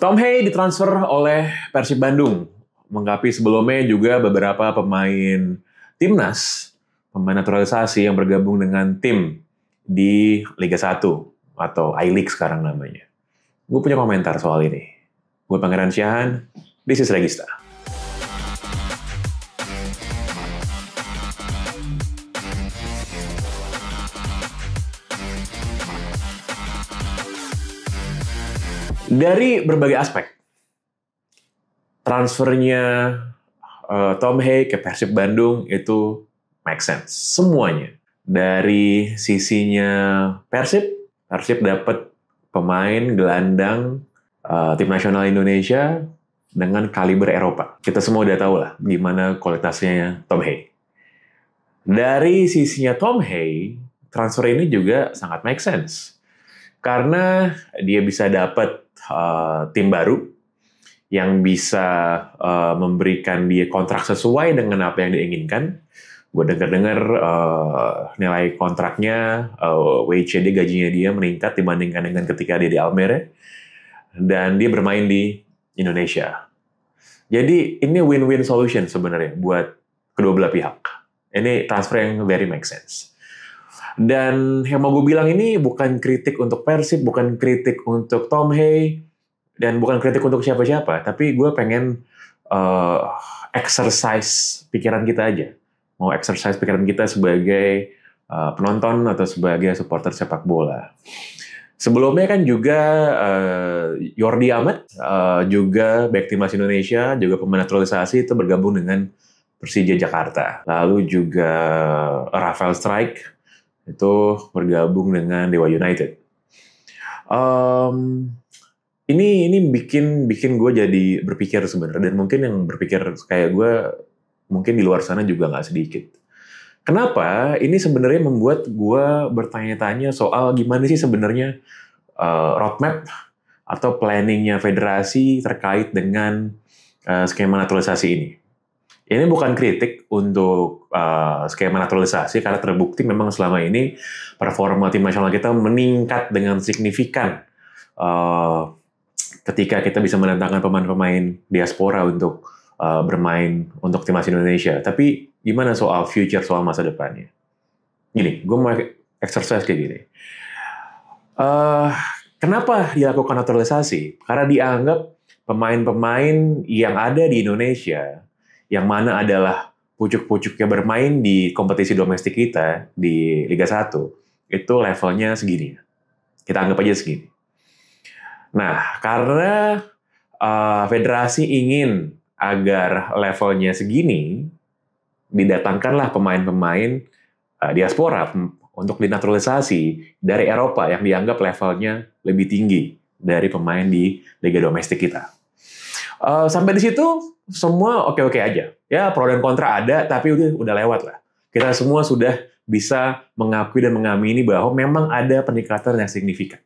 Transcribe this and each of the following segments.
Tom Hay ditransfer oleh Persib Bandung. Mengkapi sebelumnya juga beberapa pemain timnas, pemain naturalisasi yang bergabung dengan tim di Liga 1 atau I-League sekarang namanya. Gue punya komentar soal ini. Gue Pangeran Syahan, this is Regista. Dari berbagai aspek, transfernya Tom Hay ke Persib Bandung itu make sense. Semuanya. Dari sisinya Persib dapat pemain gelandang tim nasional Indonesia dengan kaliber Eropa. Kita semua udah tahu lah gimana kualitasnya Tom Hay. Dari sisinya Tom Hay, transfer ini juga sangat make sense. Karena dia bisa dapat tim baru yang bisa memberikan dia kontrak sesuai dengan apa yang diinginkan. Gue dengar nilai kontraknya, WCD gajinya dia meningkat dibandingkan dengan ketika dia di Almere. Dan dia bermain di Indonesia. Jadi ini win-win solution sebenarnya buat kedua belah pihak. Ini transfer yang very make sense. Dan yang mau gue bilang ini bukan kritik untuk Persib, bukan kritik untuk Tom Hay, dan bukan kritik untuk siapa-siapa, tapi gue pengen exercise pikiran kita aja. Mau exercise pikiran kita sebagai penonton atau sebagai supporter sepak bola. Sebelumnya kan juga Jordi Amat, juga back timnas Indonesia, juga pemain naturalisasi itu bergabung dengan Persija Jakarta. Lalu juga Rafael Strijk itu bergabung dengan Dewa United. Ini bikin gue jadi berpikir sebenarnya, dan mungkin yang berpikir kayak gue mungkin di luar sana juga nggak sedikit. Kenapa? Ini sebenarnya membuat gue bertanya-tanya soal gimana sih sebenarnya roadmap atau planningnya federasi terkait dengan skema naturalisasi ini. Ini bukan kritik untuk skema naturalisasi, karena terbukti memang selama ini performa tim nasional kita meningkat dengan signifikan ketika kita bisa mendatangkan pemain-pemain diaspora untuk bermain untuk timnas Indonesia. Tapi gimana soal future, soal masa depannya? Gini, gue mau exercise kayak gini. Kenapa dilakukan naturalisasi? Karena dianggap pemain-pemain yang ada di Indonesia, yang mana adalah pucuk-pucuknya bermain di kompetisi domestik kita di Liga 1, itu levelnya segini. Kita anggap aja segini. Nah, karena federasi ingin agar levelnya segini, didatangkanlah pemain-pemain diaspora untuk dinaturalisasi dari Eropa yang dianggap levelnya lebih tinggi dari pemain di Liga domestik kita. Sampai di situ semua oke-oke aja. Ya, pro dan kontra ada, tapi udah lewat lah. Kita semua sudah bisa mengakui dan mengamini bahwa memang ada peningkatan yang signifikan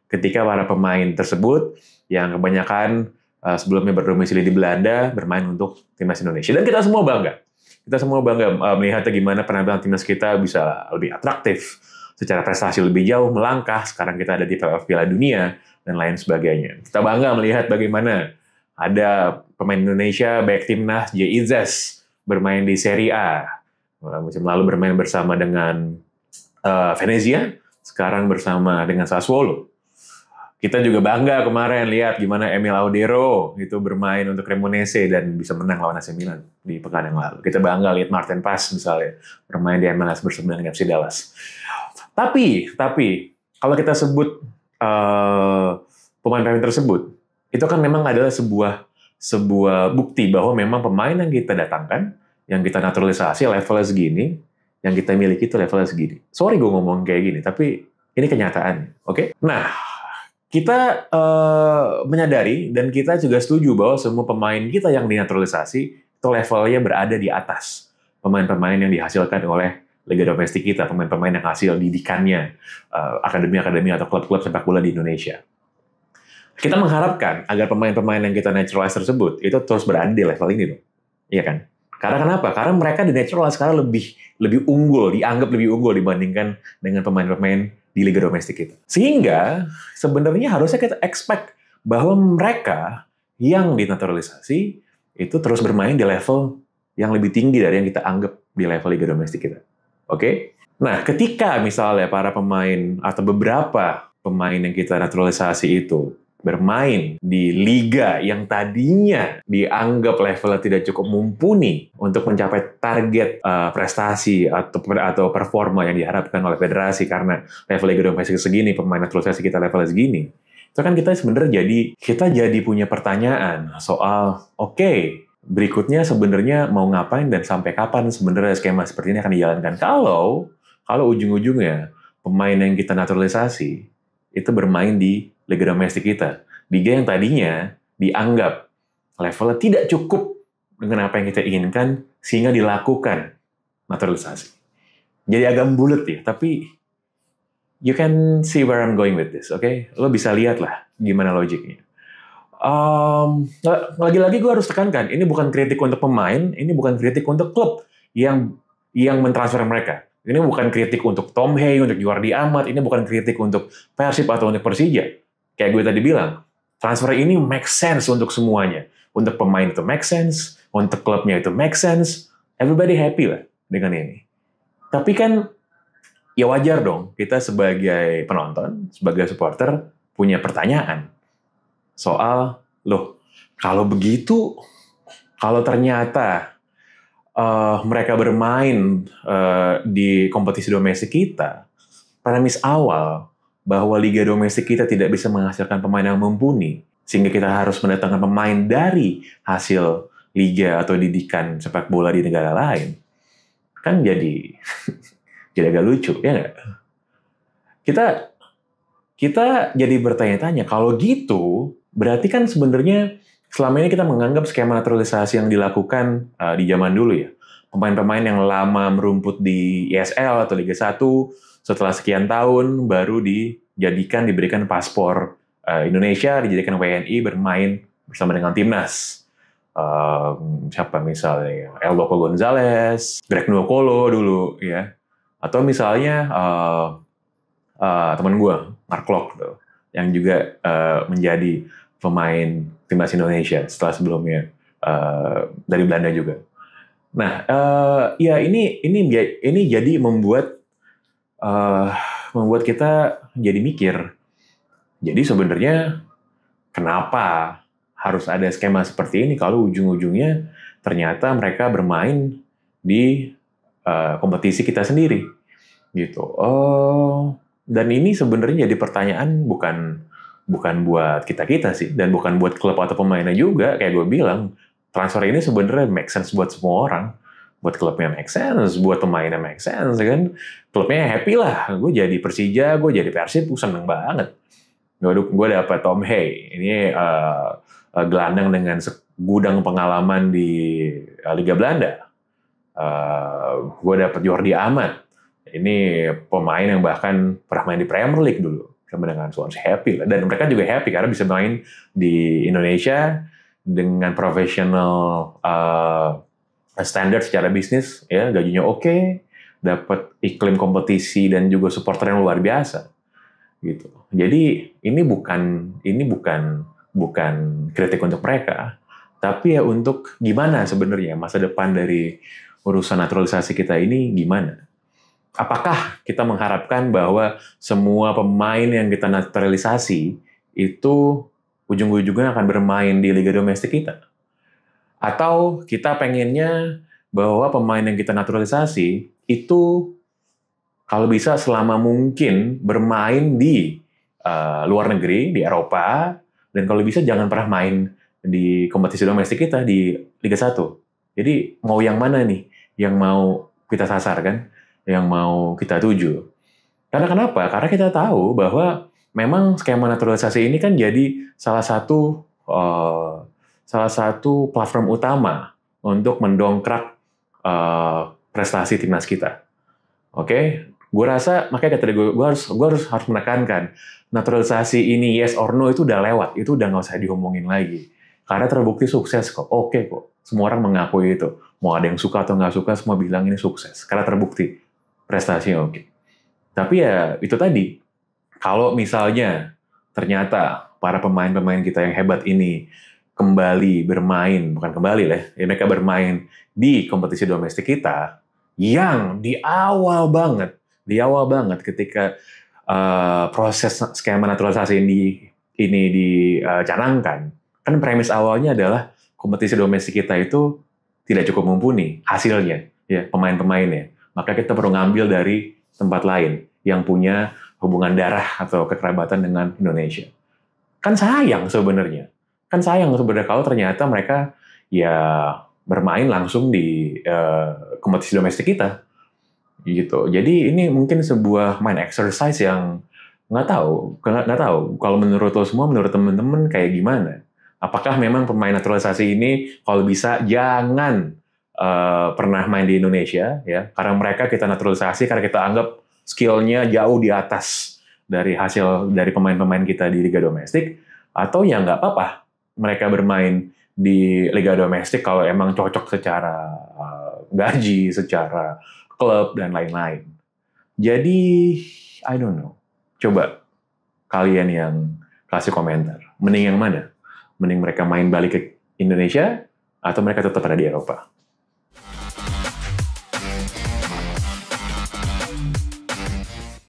ketika para pemain tersebut yang kebanyakan sebelumnya berdomisili di Belanda bermain untuk timnas Indonesia. Dan kita semua bangga. Kita semua bangga melihatnya gimana penampilan timnas kita bisa lebih atraktif, secara prestasi lebih jauh melangkah. Sekarang kita ada di playoff Piala Dunia dan lain sebagainya. Kita bangga melihat bagaimana ada pemain Indonesia, baik timnas JIZES, bermain di Serie A. Musim lalu bermain bersama dengan Venezia, sekarang bersama dengan Sassuolo. Kita juga bangga kemarin lihat gimana Emil Audero itu bermain untuk Cremonese dan bisa menang lawan AC Milan di pekan yang lalu. Kita bangga lihat Martin Paes misalnya bermain di MLS bersama dengan FC Dallas. Tapi kalau kita sebut pemain-pemain tersebut, itu kan memang adalah sebuah bukti bahwa memang pemain yang kita datangkan, yang kita naturalisasi levelnya segini, yang kita miliki itu levelnya segini. Sorry gue ngomong kayak gini, tapi ini kenyataannya. Oke? Nah, kita menyadari dan kita juga setuju bahwa semua pemain kita yang dinaturalisasi itu levelnya berada di atas pemain-pemain yang dihasilkan oleh Liga domestik kita, pemain-pemain yang hasil didikannya akademi-akademi atau klub-klub sepak bola di Indonesia. Kita mengharapkan agar pemain-pemain yang kita naturalize tersebut itu terus berada di level ini, dong. Iya kan? Karena kenapa? Karena mereka di naturalize sekarang lebih unggul, dianggap lebih unggul dibandingkan dengan pemain-pemain di Liga domestik kita. Sehingga sebenarnya harusnya kita expect bahwa mereka yang dinaturalisasi itu terus bermain di level yang lebih tinggi dari yang kita anggap di level liga domestik kita. Oke? Nah, ketika misalnya para pemain atau beberapa pemain yang kita naturalisasi itu bermain di liga yang tadinya dianggap levelnya tidak cukup mumpuni untuk mencapai target prestasi atau performa yang diharapkan oleh federasi karena level liga domestik segini, pemain naturalisasi kita levelnya segini, itu kan kita sebenarnya jadi punya pertanyaan soal oke, berikutnya sebenarnya mau ngapain dan sampai kapan sebenarnya skema seperti ini akan dijalankan kalau ujung-ujungnya pemain yang kita naturalisasi itu bermain di liga domestik kita, liga yang tadinya dianggap levelnya tidak cukup dengan apa yang kita inginkan sehingga dilakukan naturalisasi. Jadi agak bulat ya, tapi you can see where I'm going with this, oke? Lo bisa lihat lah gimana logiknya. Lagi-lagi gue harus tekankan, ini bukan kritik untuk pemain, ini bukan kritik untuk klub yang mentransfer mereka. Ini bukan kritik untuk Tom Hay, untuk Jordi Amat, ini bukan kritik untuk Persib atau untuk Persija. Kayak gue tadi bilang, transfer ini make sense untuk semuanya. Untuk pemain itu make sense, untuk klubnya itu make sense, everybody happy lah dengan ini. Tapi kan, ya wajar dong, kita sebagai penonton, sebagai supporter, punya pertanyaan. Soal, loh, kalau begitu, kalau ternyata mereka bermain di kompetisi domestik kita, premis awal bahwa liga domestik kita tidak bisa menghasilkan pemain yang mumpuni, sehingga kita harus mendatangkan pemain dari hasil liga atau didikan sepak bola di negara lain, kan jadi agak lucu, ya nggak? Kita jadi bertanya-tanya, kalau gitu, berarti kan sebenarnya selama ini kita menganggap skema naturalisasi yang dilakukan di zaman dulu ya. Pemain-pemain yang lama merumput di ESL atau Liga 1, setelah sekian tahun baru diberikan paspor Indonesia, dijadikan WNI bermain bersama dengan timnas. Siapa misalnya? El Loco Gonzalez, Greg Nwokolo dulu ya. Atau misalnya teman gue, Mark Klok, yang juga menjadi pemain timnas Indonesia setelah sebelumnya dari Belanda juga. Nah, ya ini jadi membuat kita jadi mikir. Jadi sebenarnya kenapa harus ada skema seperti ini kalau ujung-ujungnya ternyata mereka bermain di kompetisi kita sendiri, gitu. Dan ini sebenarnya jadi pertanyaan bukan buat kita sih, dan bukan buat klub atau pemainnya juga. Kayak gue bilang, transfer ini sebenarnya make sense buat semua orang. Buat klubnya make sense, buat pemainnya make sense, kan? Klubnya happy lah. Gue jadi Persija, gue jadi Persib, gue seneng banget. Gue dapet Tom Hay. Ini gelandang dengan segudang pengalaman di Liga Belanda. Gue dapet Jordi Amat. Ini pemain yang bahkan pernah main di Premier League dulu. Sama dengan Swansea, happy lah. Dan mereka juga happy karena bisa main di Indonesia dengan profesional standar secara bisnis, ya, gajinya oke, dapat iklim kompetisi dan juga supporter yang luar biasa, gitu. Jadi ini bukan kritik untuk mereka, tapi ya untuk gimana sebenarnya masa depan dari urusan naturalisasi kita ini gimana? Apakah kita mengharapkan bahwa semua pemain yang kita naturalisasi itu ujung-ujungnya akan bermain di liga domestik kita? Atau kita pengennya bahwa pemain yang kita naturalisasi itu kalau bisa selama mungkin bermain di luar negeri, di Eropa, dan kalau bisa jangan pernah main di kompetisi domestik kita di Liga 1. Jadi mau yang mana nih yang mau kita sasar, kan? Yang mau kita tuju. Karena kenapa? Karena kita tahu bahwa memang skema naturalisasi ini kan jadi salah satu platform utama untuk mendongkrak prestasi timnas kita. Oke? Gue rasa, makanya tadi gue harus menekankan, naturalisasi ini yes or no itu udah lewat, itu udah nggak usah diomongin lagi. Karena terbukti sukses kok, oke kok. Semua orang mengakui itu. Mau ada yang suka atau nggak suka, semua bilang ini sukses. Karena terbukti. Prestasinya oke. Tapi ya itu tadi, kalau misalnya ternyata para pemain-pemain kita yang hebat ini kembali bermain, bukan kembali lah, ya, mereka bermain di kompetisi domestik kita, yang di awal banget ketika proses skema naturalisasi ini dicanangkan, kan premis awalnya adalah kompetisi domestik kita itu tidak cukup mumpuni hasilnya, ya pemain-pemainnya. Maka kita perlu ngambil dari tempat lain yang punya hubungan darah atau kekerabatan dengan Indonesia. Kan sayang sebenarnya. Kalau ternyata mereka ya bermain langsung di kompetisi domestik kita. Gitu. Jadi ini mungkin sebuah mind exercise yang nggak tahu kalau menurut lo semua, menurut teman-teman kayak gimana? Apakah memang pemain naturalisasi ini kalau bisa jangan pernah main di Indonesia, ya, karena mereka kita naturalisasi karena kita anggap skillnya jauh di atas dari hasil dari pemain-pemain kita di liga domestik, atau ya nggak apa-apa mereka bermain di liga domestik kalau emang cocok secara gaji, secara klub dan lain-lain. Jadi I don't know. Coba kalian yang kasih komentar. Mending yang mana? Mending mereka main balik ke Indonesia atau mereka tetap ada di Eropa?